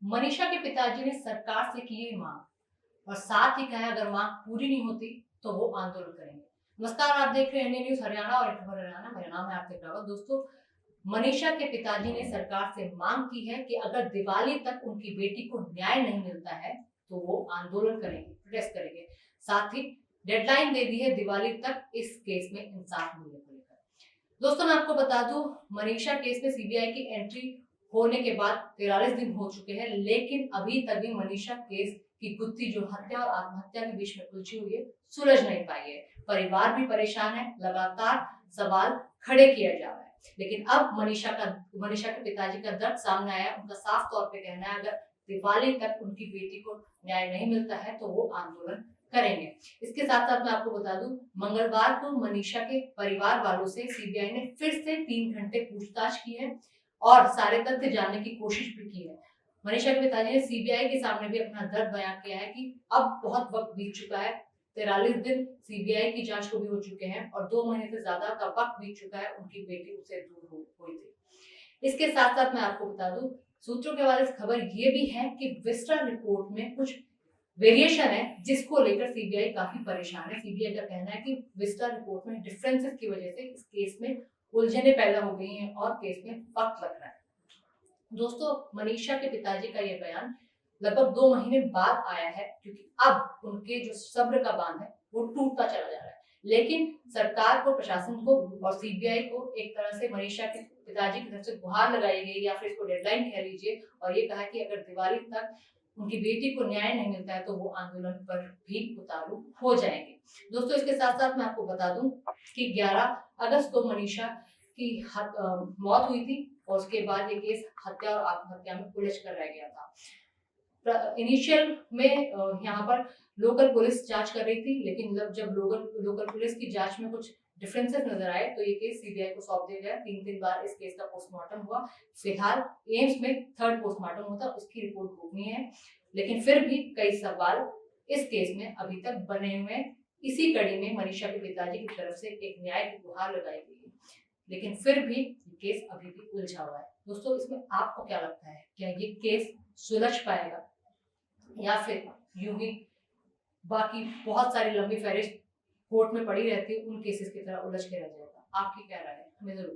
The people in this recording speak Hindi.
मनीषा के पिताजी ने सरकार से की है मांग और साथ ही कहा अगर मांग पूरी नहीं होती तो वो आंदोलन करेंगे। नमस्कार, आप देख रहे हैं इंडियन न्यूज हरियाणा और खबर हरियाणा। मेरा नाम है आरती रावत। दोस्तों, मनीषा के पिताजी ने सरकार से मांग की है कि अगर दिवाली तक उनकी बेटी को न्याय नहीं मिलता है तो वो आंदोलन करेंगे, प्रोटेस्ट करेंगे। साथ ही डेडलाइन दे दी है दिवाली तक इस केस में इंसाफ मिलने को लेकर। दोस्तों, मैं आपको बता दूं, मनीषा केस में सीबीआई की एंट्री होने के बाद 43 दिन हो चुके हैं, लेकिन अभी तक भी मनीषा केस की गुत्थी जो हत्या और आत्महत्या के बीच में उलझी हुई है, सुलझ नहीं पाई है। परिवार भी परेशान है, लगातार सवाल खड़े किया जा रहा है। लेकिन अब मनीषा के पिताजी का दर्द सामने आया। उनका साफ तौर पे कहना है अगर दिवाली तक उनकी बेटी को न्याय नहीं मिलता है तो वो आंदोलन करेंगे। इसके साथ साथ मैं आपको बता दूं, मंगलवार को मनीषा के परिवार वालों से सीबीआई ने फिर से 3 घंटे पूछताछ की है और सारे तथ्य जानने की कोशिश भी की है। मनीषा के पिताजी ने सीबीआई के सामने भी अपना दर्द बयां किया है कि अब बहुत वक्त बीत चुका है। 43 दिन सीबीआई की जांच को भी हो चुके हैं और 2 महीने से ज्यादा का वक्त बीत चुका है। उनकी बेटी उससे दूर हुई थी। इसके साथ साथ मैं आपको बता दूं, सूत्रों के हवाले से खबर ये भी है कि विस्टा रिपोर्ट में कुछ वेरिएशन है जिसको लेकर सीबीआई काफी परेशान है। सीबीआई का कहना है कि विस्टा रिपोर्ट में डिफरेंसेस की वजह से इस केस में उलझने पैदा हो गई हैं और केस में वक्त लग रहा है। दोस्तों, मनीषा के पिताजी का यह बयान लगभग 2 महीने बाद आया है क्योंकि अब उनके जो सब्र का बांध है वो टूटता चला जा रहा है। लेकिन सरकार को, प्रशासन को और सीबीआई को एक तरह से मनीषा के पिताजी की तरफ से गुहार लगाई गई या फिर इसको डेडलाइन कह लीजिए, और ये कहा कि अगर दिवाली तक उनकी बेटी को न्याय नहीं मिलता है तो वो आंदोलन पर भी उतारू हो जाएंगे। दोस्तों, इसके साथ साथ मैं आपको बता दूं कि 11 अगस्त को मनीषा की मौत हुई थी और उसके बाद ये केस हत्या और आत्महत्या में उलझ कर रह गया था। इनिशियल में यहाँ पर लोकल पुलिस जांच कर रही थी, लेकिन जब लोकल पुलिस की जांच में कुछ डिफरेंसेस नजर आए तो ये केस सीबीआई को सौंप दिया गया। 3 बार इस केस का पोस्टमार्टम हुआ। फिलहाल एम्स में 3rd पोस्टमार्टम होता, उसकी रिपोर्ट गोपनीय है, लेकिन फिर भी कई सवाल इस केस में अभी तक बने हुए हैं। इसी कड़ी में मनीषा के पिताजी की तरफ से एक न्याय की गुहार लगाई गई है, लेकिन फिर भी केस अभी भी उलझा हुआ है। दोस्तों, इसमें आपको क्या लगता है, क्या ये केस सुलझ पाएगा या फिर यूं ही बाकी बहुत सारी लंबी फहरिस्त कोर्ट में पड़ी रहती है उन केसेस की तरह उलझ के रह जाएगा? आपकी क्या राय है, हमें जरूर